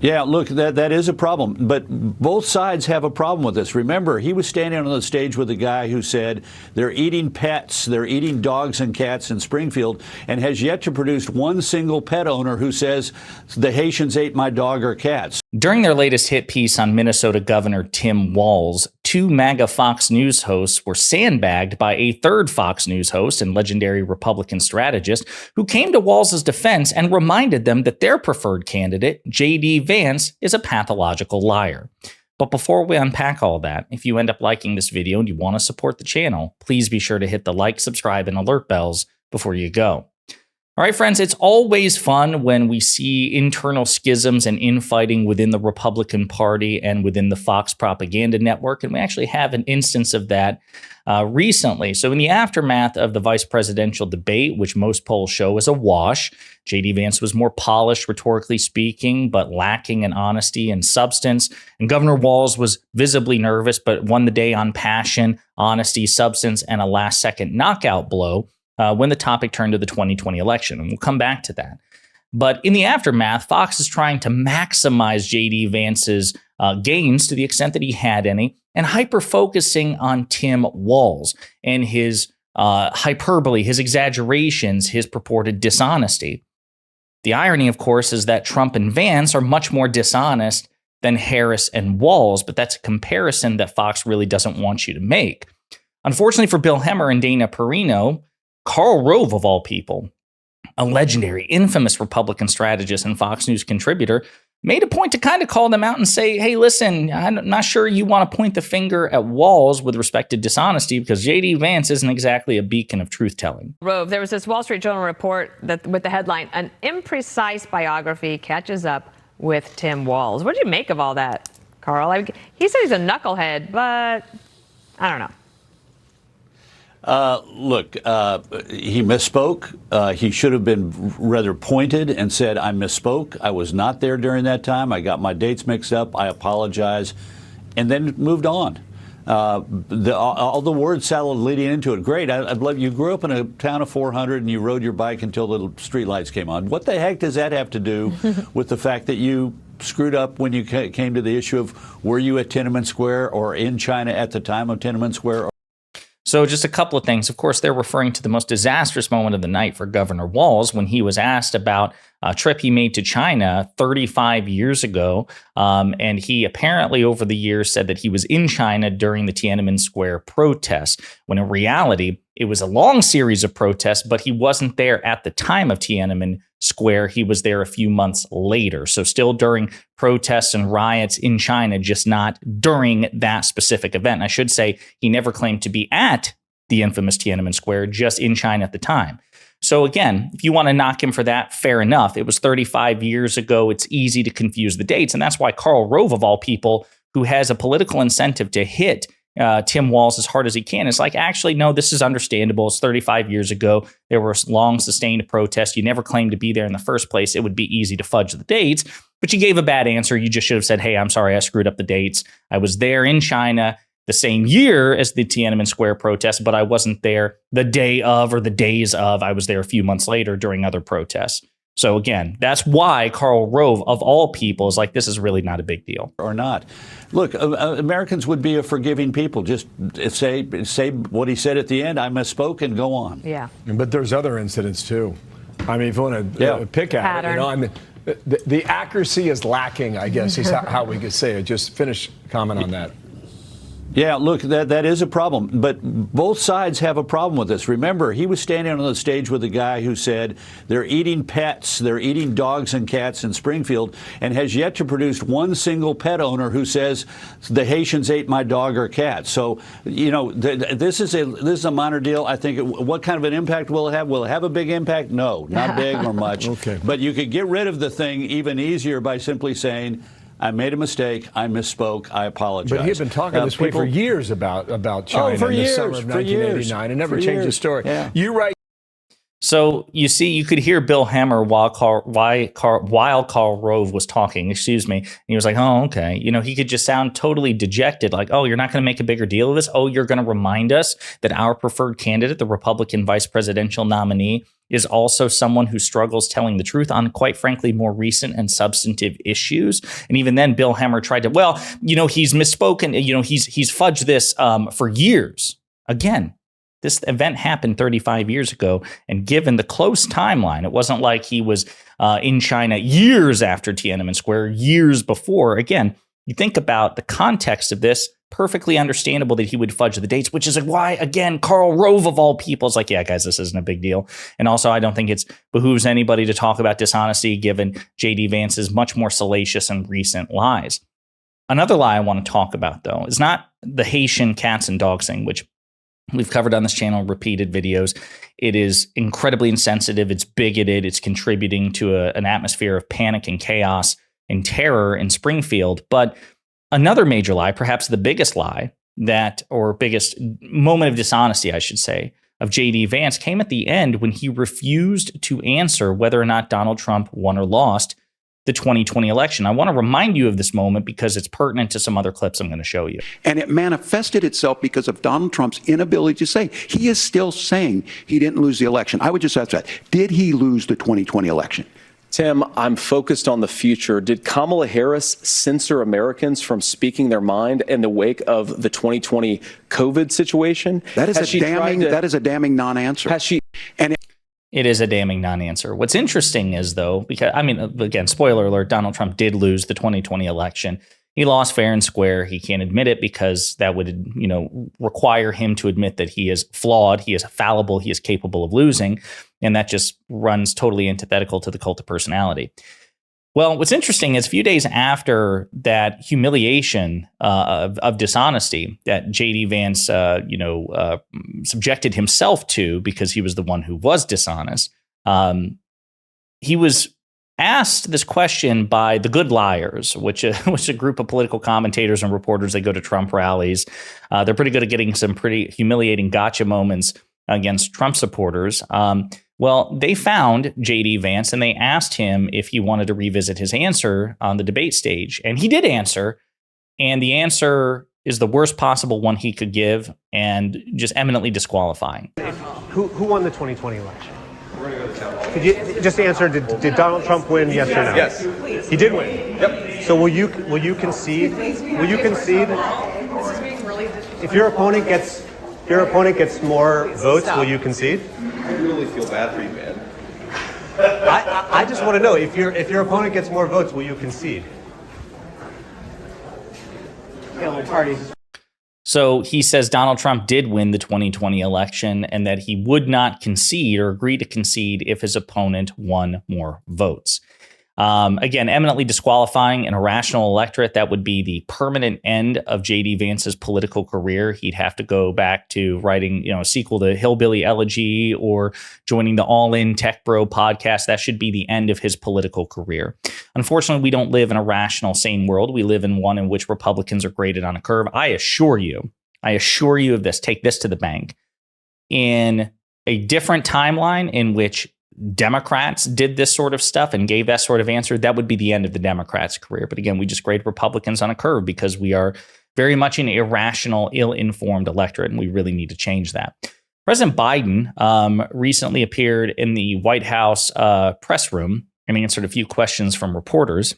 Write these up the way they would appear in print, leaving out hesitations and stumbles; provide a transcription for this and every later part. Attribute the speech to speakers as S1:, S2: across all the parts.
S1: Yeah, look, that is a problem. But both sides have a problem with this. Remember, he was standing on the stage with a guy who said they're eating pets, they're eating dogs and cats in Springfield, and has yet to produce one single pet owner who says the Haitians ate my dog or cats.
S2: During their latest hit piece on Minnesota Governor Tim Walz, two MAGA Fox News hosts were sandbagged by a third Fox News host and legendary Republican strategist who came to Walz's defense and reminded them that their preferred candidate, JD Vance, is a pathological liar. But before we unpack all that, if you end up liking this video and you want to support the channel, please be sure to hit the like, subscribe, and alert bells before you go. All right, friends, it's always fun when we see internal schisms and infighting within the Republican Party and within the Fox propaganda network, and we actually have an instance of that recently. So in the aftermath of the vice presidential debate, which most polls show is a wash, JD Vance was more polished, rhetorically speaking, but lacking in honesty and substance, and Governor Walz was visibly nervous, but won the day on passion, honesty, substance, and a last-second knockout blow when the topic turned to the 2020 election, and we'll come back to that. But in the aftermath, Fox is trying to maximize JD Vance's gains to the extent that he had any, and hyper-focusing on Tim Walz and his hyperbole, his exaggerations, his purported dishonesty. The irony, of course, is that Trump and Vance are much more dishonest than Harris and Walz, but that's a comparison that Fox really doesn't want you to make. Unfortunately for Bill Hemmer and Dana Perino, Karl Rove, of all people, a legendary, infamous Republican strategist and Fox News contributor, made a point to kind of call them out and say, hey, listen, I'm not sure you want to point the finger at Walz with respect to dishonesty because JD Vance isn't exactly a beacon of truth-telling.
S3: Rove, there was this Wall Street Journal report that with the headline, an imprecise biography catches up with Tim Walz. What did you make of all that, Karl? He said he's a knucklehead, but I don't know.
S1: Look, he misspoke. He should have been rather pointed and said, I misspoke. I was not there during that time. I got my dates mixed up. I apologize. And then moved on. All the word salad leading into it. Great. I love you grew up in a town of 400 and you rode your bike until the street lights came on. What the heck does that have to do with the fact that you screwed up when you came to the issue of were you at Tiananmen Square or in China at the time of Tiananmen Square?
S2: So just a couple of things. Of course, they're referring to the most disastrous moment of the night for Governor Walz when he was asked about a trip he made to China 35 years ago. And he apparently over the years said that he was in China during the Tiananmen Square protests, when in reality, it was a long series of protests, but he wasn't there at the time of Tiananmen Square. He was there a few months later. So still during protests and riots in China, just not during that specific event. And I should say he never claimed to be at the infamous Tiananmen Square, just in China at the time. So again, if you want to knock him for that, fair enough. It was 35 years ago. It's easy to confuse the dates. And that's why Karl Rove, of all people, who has a political incentive to hit Tim Walz as hard as he can, it's like, actually, no, this is understandable. It's 35 years ago. There were long sustained protests. You never claimed to be there in the first place. It would be easy to fudge the dates, but you gave a bad answer. You just should have said, hey, I'm sorry, I screwed up the dates. I was there in China the same year as the Tiananmen Square protest, but I wasn't there the day of or the days of. I was there a few months later during other protests. So again, that's why Karl Rove, of all people, is like, this is really not a big deal.
S1: Or not. Look, Americans would be a forgiving people. Just say what he said at the end, I misspoke, and go on.
S3: Yeah.
S4: But there's other incidents, too. I mean, if you want to pick at it, you know, I mean, the accuracy is lacking, I guess, is how we could say it. Just finish comment on that.
S1: Yeah, look, that is a problem. But both sides have a problem with this. Remember, he was standing on the stage with a guy who said they're eating pets, they're eating dogs and cats in Springfield, and has yet to produce one single pet owner who says the Haitians ate my dog or cat. So, you know, this is a minor deal. I think what kind of an impact will it have? Will it have a big impact? No, not big or much. Okay. But you could get rid of the thing even easier by simply saying, I made a mistake. I misspoke. I apologize.
S4: But he had been talking this way for years about China in the summer of 1989 and never changed his story.
S1: Yeah.
S4: You write.
S2: So you see, you could hear Bill Hemmer while Karl Rove was talking, and he was like, oh, okay. You know, he could just sound totally dejected, like, oh, you're not going to make a bigger deal of this? Oh, you're going to remind us that our preferred candidate, the Republican vice presidential nominee, is also someone who struggles telling the truth on, quite frankly, more recent and substantive issues. And even then, Bill Hemmer tried to, he's misspoken. He's fudged this for years. Again, this event happened 35 years ago. And given the close timeline, it wasn't like he was in China years after Tiananmen Square, years before. Again, you think about the context of this, perfectly understandable that he would fudge the dates, which is why, again, Karl Rove of all people is like, yeah, guys, this isn't a big deal. And also, I don't think it behooves anybody to talk about dishonesty given JD Vance's much more salacious and recent lies. Another lie I want to talk about, though, is not the Haitian cats and dogs thing, which we've covered on this channel in repeated videos. It is incredibly insensitive. It's bigoted. It's contributing to an atmosphere of panic and chaos and terror in Springfield. But another major lie, perhaps the biggest lie or biggest moment of dishonesty, I should say, of JD Vance came at the end when he refused to answer whether or not Donald Trump won or lost the 2020 election. I want to remind you of this moment because it's pertinent to some other clips I'm going to show you.
S5: And it manifested itself because of Donald Trump's inability to say. He is still saying he didn't lose the election. I would just ask that. Did he lose the 2020 election?
S6: Tim, I'm focused on the future. Did Kamala Harris censor Americans from speaking their mind in the wake of the 2020 COVID situation?
S5: That is a damning non-answer.
S6: Has she?
S2: It is a damning non-answer. What's interesting is, though, because, again, spoiler alert, Donald Trump did lose the 2020 election. He lost fair and square. He can't admit it because that would, require him to admit that he is flawed, he is fallible, he is capable of losing. And that just runs totally antithetical to the cult of personality. Well, what's interesting is a few days after that humiliation of dishonesty that JD Vance, subjected himself to because he was the one who was dishonest, he was asked this question by the Good Liars, which is a group of political commentators and reporters. They go to Trump rallies. They're pretty good at getting some pretty humiliating gotcha moments against Trump supporters. Well, they found JD Vance and they asked him if he wanted to revisit his answer on the debate stage. And he did answer. And the answer is the worst possible one he could give and just eminently disqualifying.
S7: Who won the 2020 election? We're going to go to town hall. Could you just answer, did Donald Trump win, yes or no?
S6: Yes.
S7: He did win?
S6: Yep.
S7: So will you concede? Will you concede? If your opponent gets more votes, will you concede?
S6: I really feel bad for you, man.
S7: I just want to know, if your opponent gets more votes, will you concede?
S2: So he says Donald Trump did win the 2020 election and that he would not concede or agree to concede if his opponent won more votes. Again, eminently disqualifying an irrational electorate. That would be the permanent end of JD Vance's political career. He'd have to go back to writing, a sequel to Hillbilly Elegy or joining the All In Tech Bro podcast. That should be the end of his political career. Unfortunately, we don't live in a rational, sane world. We live in one in which Republicans are graded on a curve. I assure you of this. Take this to the bank. In a different timeline in which Democrats did this sort of stuff and gave that sort of answer, that would be the end of the Democrats' career. But again, we just grade Republicans on a curve because we are very much an irrational, ill-informed electorate, and we really need to change that. President Biden recently appeared in the White House press room and answered a few questions from reporters.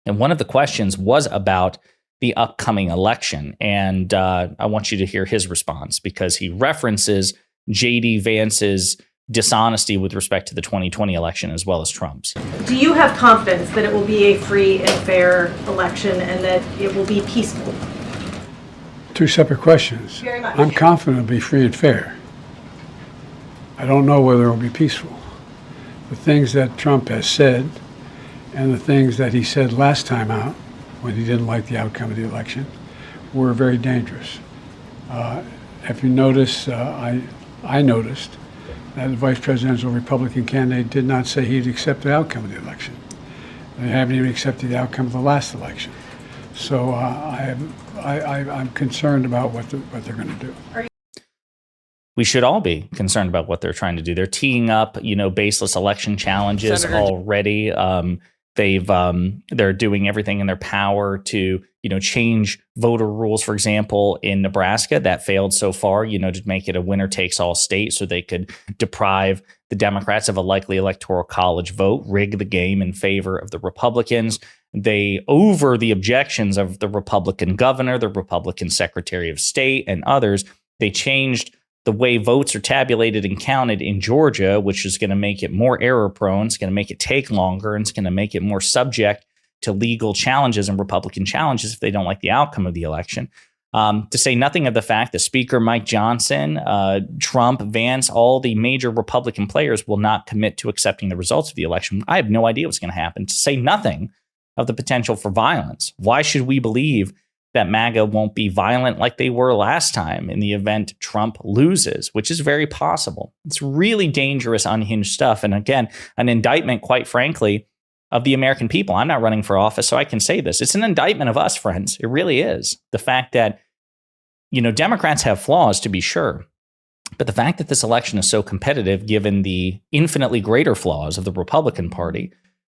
S2: And one of the questions was about the upcoming election. And I want you to hear his response because he references JD Vance's dishonesty with respect to the 2020 election as well as Trump's.
S8: Do you have confidence that it will be a free and fair election and that it will be peaceful?
S9: Two separate questions.
S8: Very much.
S9: I'm confident it'll be free and fair. I don't know whether it'll be peaceful. The things that Trump has said and the things that he said last time out when he didn't like the outcome of the election were very dangerous. If you notice, I noticed that the vice presidential Republican candidate did not say he'd accept the outcome of the election. They haven't even accepted the outcome of the last election. So I'm concerned about what they're going to do.
S2: We should all be concerned about what they're trying to do. They're teeing up, baseless election challenges already. They're doing everything in their power to, change voter rules, for example, in Nebraska. That failed so far, to make it a winner takes all state so they could deprive the Democrats of a likely electoral college vote, rig the game in favor of the Republicans. They, over the objections of the Republican governor, the Republican secretary of state, and others, they changed the way votes are tabulated and counted in Georgia, which is going to make it more error prone. It's going to make it take longer, and it's going to make it more subject to legal challenges and Republican challenges if they don't like the outcome of the election. To say nothing of the fact that Speaker Mike Johnson, Trump, Vance, all the major Republican players will not commit to accepting the results of the election. I have no idea what's going to happen, to say nothing of the potential for violence. Why should we believe that MAGA won't be violent like they were last time in the event Trump loses, which is very possible? It's really dangerous, unhinged stuff. And again, an indictment, quite frankly, of the American people. I'm not running for office, so I can say this. It's an indictment of us, friends. It really is. The fact that, Democrats have flaws, to be sure. But the fact that this election is so competitive, given the infinitely greater flaws of the Republican Party,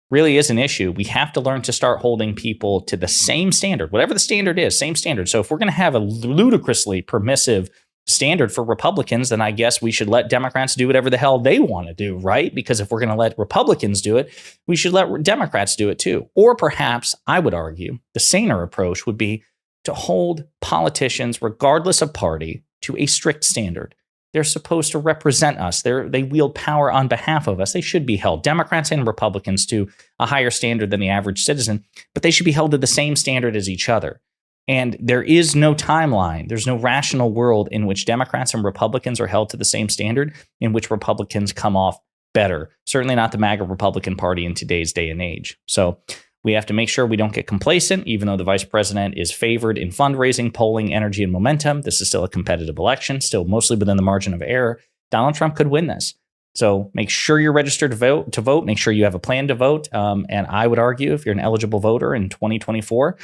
S2: really is an issue. We have to learn to start holding people to the same standard, whatever the standard is, same standard. So if we're going to have a ludicrously permissive standard for Republicans, then I guess we should let Democrats do whatever the hell they want to do, right? Because if we're going to let Republicans do it, we should let Democrats do it too. Or perhaps, I would argue, the saner approach would be to hold politicians, regardless of party, to a strict standard. They're supposed to represent us. They wield power on behalf of us. They should be held, Democrats and Republicans, to a higher standard than the average citizen, but they should be held to the same standard as each other. And there is no timeline. There's no rational world in which Democrats and Republicans are held to the same standard, in which Republicans come off better. Certainly not the MAGA Republican Party in today's day and age. So we have to make sure we don't get complacent, even though the vice president is favored in fundraising, polling, energy, and momentum. This is still a competitive election, still mostly within the margin of error. Donald Trump could win this. So make sure you're registered to vote. Make sure you have a plan to vote. And I would argue, if you're an eligible voter in 2024,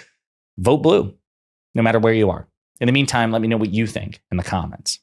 S2: vote blue, no matter where you are. In the meantime, let me know what you think in the comments.